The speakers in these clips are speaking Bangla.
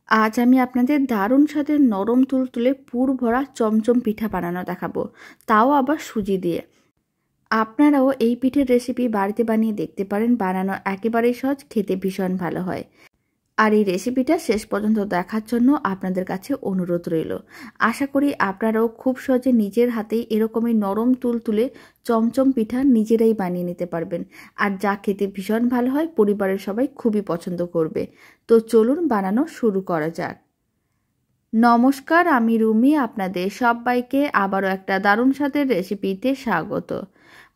আজ আমি আপনাদের দারুণ স্বাদের নরম তুলতুলে পুর ভরা চমচম পিঠা বানানো দেখাবো, তাও আবার সুজি দিয়ে। আপনারাও এই পিঠের রেসিপি বাড়িতে বানিয়ে দেখতে পারেন। বানানো একেবারেই সহজ, খেতে ভীষণ ভালো হয়। আর এই রেসিপিটা শেষ পর্যন্ত দেখার জন্য আপনাদের কাছে অনুরোধ রইল। আশা করি আপনারাও খুব সহজে নিজের হাতেই এরকমই নরম তুলতুলে চমচম পিঠা নিজেরাই বানিয়ে নিতে পারবেন, আর যা খেতে ভীষণ ভালো হয়, পরিবারের সবাই খুবই পছন্দ করবে। তো চলুন বানানো শুরু করা যাক। নমস্কার, আমি রুমি। আপনাদের সবাইকে আবারও একটা দারুণ স্বাদের রেসিপিতে স্বাগত।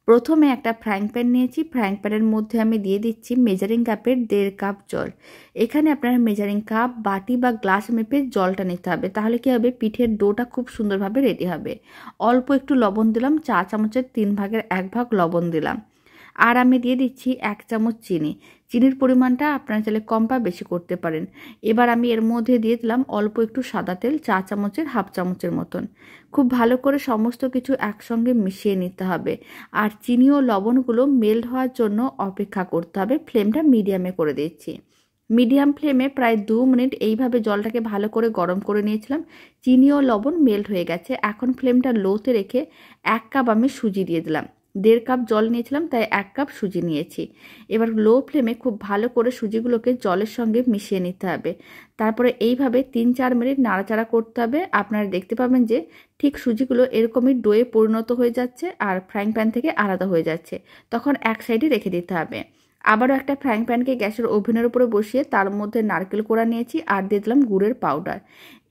প্রথমে একটা ফ্রাইং প্যান নিয়েছি। ফ্রাইং প্যানের মধ্যে আমি দিয়ে দিচ্ছি মেজারিং কাপের 1.5 কাপ জল। এখানে আপনার মেজারিং কাপ, বাটি বা গ্লাস মেপে জলটা নিতে হবে, তাহলে কি হবে, পিঠের ডোটা খুব সুন্দরভাবে রেডি হবে। অল্প একটু লবণ দিলাম, চা চামচের 3 ভাগের 1 ভাগ লবণ দিলাম। আর আমি দিয়ে দিচ্ছি 1 চামচ চিনি। চিনির পরিমাণটা আপনারা চাইলে কম বা বেশি করতে পারেন। এবার আমি এর মধ্যে দিয়ে দিলাম অল্প একটু সাদা তেল, চা চামচের 1/2 চামচের মতন। খুব ভালো করে সমস্ত কিছু একসঙ্গে মিশিয়ে নিতে হবে। আর চিনি ও লবণগুলো মেল্ট হওয়ার জন্য অপেক্ষা করতে হবে। ফ্লেমটা মিডিয়ামে করে দিচ্ছি। মিডিয়াম ফ্লেমে প্রায় 2 মিনিট এইভাবে জলটাকে ভালো করে গরম করে নিয়েছিলাম। চিনি ও লবণ মেল্ট হয়ে গেছে। এখন ফ্লেমটা লোতে রেখে 1 কাপ আমি সুজি দিয়ে দিলাম। 1.5 কাপ জল নিয়েছিলাম, তাই 1 কাপ সুজি নিয়েছি। এবার লো ফ্লেমে খুব ভালো করে সুজিগুলোকে জলের সঙ্গে মিশিয়ে নিতে হবে। তারপরে এইভাবে 3-4 মিনিট নাড়াচাড়া করতে হবে। আপনারা দেখতে পাবেন যে ঠিক সুজিগুলো এরকমই ডোয়ে পরিণত হয়ে যাচ্ছে আর ফ্রাইং প্যান থেকে আলাদা হয়ে যাচ্ছে। তখন এক সাইডে রেখে দিতে হবে। আবারও একটা ফ্রাইং প্যানকে গ্যাসের ওভেনের উপরে বসিয়ে তার মধ্যে নারকেল কোড়া নিয়েছি আর দিয়ে দিলাম গুড়ের পাউডার।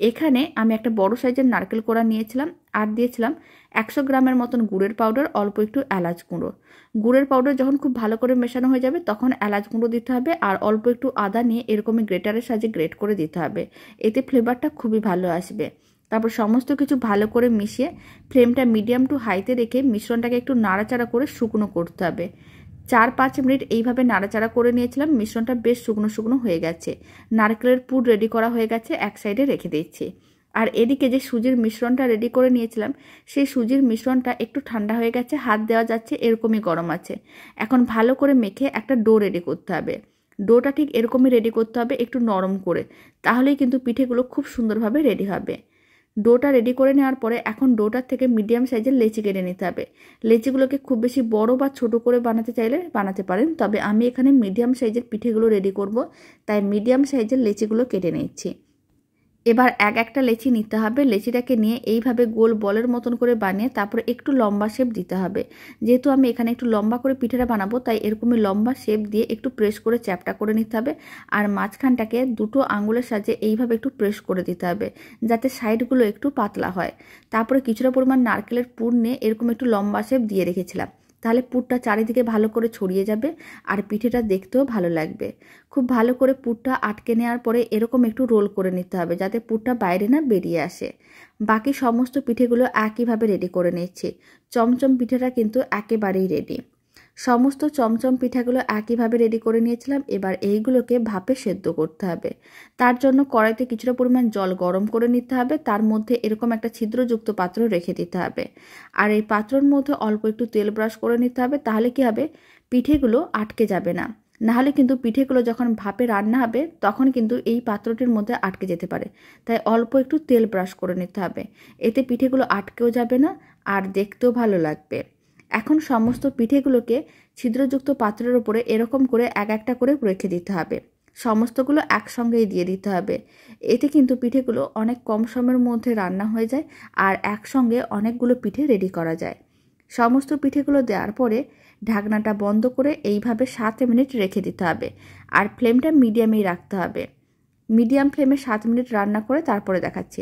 এখানে আমি একটা বড় সাইজের নারকেল কোড়া নিয়েছিলাম আর দিয়েছিলাম 100 গ্রামের মতন গুড়ের পাউডার, অল্প একটু এলাচ গুঁড়ো। গুড়ের পাউডার যখন খুব ভালো করে মেশানো হয়ে যাবে তখন এলাচ গুঁড়ো দিতে হবে, আর অল্প একটু আদা নিয়ে এরকমই গ্রেটারের সাহায্যে গ্রেট করে দিতে হবে। এতে ফ্লেভারটা খুবই ভালো আসবে। তারপর সমস্ত কিছু ভালো করে মিশিয়ে ফ্লেমটা মিডিয়াম টু হাইতে রেখে মিশ্রণটাকে একটু নাড়াচাড়া করে শুকনো করতে হবে। 4-5 মিনিট এইভাবে নাড়াচাড়া করে নিয়েছিলাম। মিশ্রণটা বেশ শুকনো শুকনো হয়ে গেছে। নারকেলের পুর রেডি করা হয়ে গেছে, এক সাইডে রেখে দিচ্ছি। আর এদিকে যে সুজির মিশ্রণটা রেডি করে নিয়েছিলাম, সেই সুজির মিশ্রণটা একটু ঠান্ডা হয়ে গেছে, হাত দেওয়া যাচ্ছে এরকমই গরম আছে। এখন ভালো করে মেখে একটা ডো রেডি করতে হবে। ডোটা ঠিক এরকমই রেডি করতে হবে, একটু নরম করে, তাহলেই কিন্তু পিঠেগুলো খুব সুন্দরভাবে রেডি হবে। ডোটা রেডি করে নেওয়ার পরে এখন ডোটার থেকে মিডিয়াম সাইজের লেচি কেটে নিতে হবে। লেচিগুলোকে খুব বেশি বড় বা ছোট করে বানাতে চাইলে বানাতে পারেন, তবে আমি এখানে মিডিয়াম সাইজের পিঠেগুলো রেডি করব, তাই মিডিয়াম সাইজের লেচিগুলো কেটে নিচ্ছি। এবার একটা লেচি নিতে হবে। লেচিটাকে নিয়ে এইভাবে গোল বলের মতন করে বানিয়ে তারপরে একটু লম্বা শেপ দিতে হবে। যেহেতু আমি এখানে একটু লম্বা করে পিঠেটা বানাবো, তাই এরকমই লম্বা শেপ দিয়ে একটু প্রেস করে চ্যাপটা করে নিতে হবে। আর মাঝখানটাকে দুটো আঙুলের সাহায্যে এইভাবে একটু প্রেস করে দিতে হবে, যাতে সাইডগুলো একটু পাতলা হয়। তারপরে কিছুটা পরিমাণ নারকেলের পুর নিয়ে এরকম একটু লম্বা শেপ দিয়ে রেখেছিলাম, তাহলে পুরটা চারিদিকে ভালো করে ছড়িয়ে যাবে আর পিঠেটা দেখতেও ভালো লাগবে। খুব ভালো করে পুরটা আটকে নেওয়ার পরে এরকম একটু রোল করে নিতে হবে, যাতে পুরটা বাইরে না বেরিয়ে আসে। বাকি সমস্ত পিঠেগুলো একইভাবে রেডি করে নিচ্ছি। চমচম পিঠেটা কিন্তু একেবারেই রেডি। সমস্ত চমচম পিঠাগুলো একইভাবে রেডি করে নিয়েছিলাম। এবার এইগুলোকে ভাপে সেদ্ধ করতে হবে। তার জন্য কড়াইতে কিছুটা পরিমাণ জল গরম করে নিতে হবে। তার মধ্যে এরকম একটা ছিদ্রযুক্ত পাত্র রেখে দিতে হবে। আর এই পাত্রের মধ্যে অল্প একটু তেল ব্রাশ করে নিতে হবে, তাহলে কি হবে, পিঠেগুলো আটকে যাবে না। নাহলে কিন্তু পিঠেগুলো যখন ভাপে রান্না হবে তখন কিন্তু এই পাত্রটির মধ্যে আটকে যেতে পারে। তাই অল্প একটু তেল ব্রাশ করে নিতে হবে, এতে পিঠেগুলো আটকেও যাবে না আর দেখতেও ভালো লাগবে। এখন সমস্ত পিঠেগুলোকে ছিদ্রযুক্ত পাত্রের উপরে এরকম করে একটা করে রেখে দিতে হবে। সমস্তগুলো একসঙ্গেই দিয়ে দিতে হবে। এতে কিন্তু পিঠেগুলো অনেক কম সময়ের মধ্যে রান্না হয়ে যায় আর একসঙ্গে অনেকগুলো পিঠে রেডি করা যায়। সমস্ত পিঠেগুলো দেওয়ার পরে ঢাকনাটা বন্ধ করে এইভাবে 7 মিনিট রেখে দিতে হবে। আর ফ্লেমটা মিডিয়ামেই রাখতে হবে। মিডিয়াম ফ্লেমে 7 মিনিট রান্না করে তারপরে দেখাচ্ছি।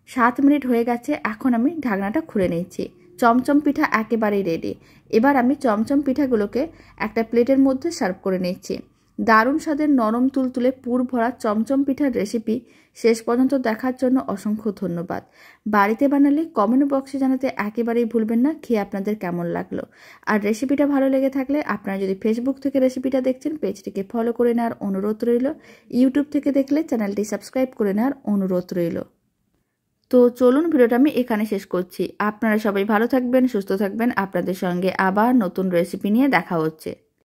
7 মিনিট হয়ে গেছে। এখন আমি ঢাকনাটা খুলে নিচ্ছি। চমচম পিঠা একেবারেই রেডি। এবার আমি চমচম পিঠাগুলোকে একটা প্লেটের মধ্যে সার্ভ করে নিচ্ছি। দারুণ স্বাদের নরম তুলতুলে পুর ভরা চমচম পিঠার রেসিপি শেষ পর্যন্ত দেখার জন্য অসংখ্য ধন্যবাদ। বাড়িতে বানালে কমেন্ট বক্সে জানাতে একেবারেই ভুলবেন না খেয়ে আপনাদের কেমন লাগলো। আর রেসিপিটা ভালো লেগে থাকলে আপনারা যদি ফেসবুক থেকে রেসিপিটা দেখছেন, পেজটিকে ফলো করে নেওয়ার অনুরোধ রইল। ইউটিউব থেকে দেখলে চ্যানেলটি সাবস্ক্রাইব করে নেওয়ার অনুরোধ রইল। তো চলুন, ভিডিওটা আমি এখানে শেষ করছি। আপনারা সবাই ভালো থাকবেন, সুস্থ থাকবেন। আপনাদের সঙ্গে আবার নতুন রেসিপি নিয়ে দেখা হচ্ছে।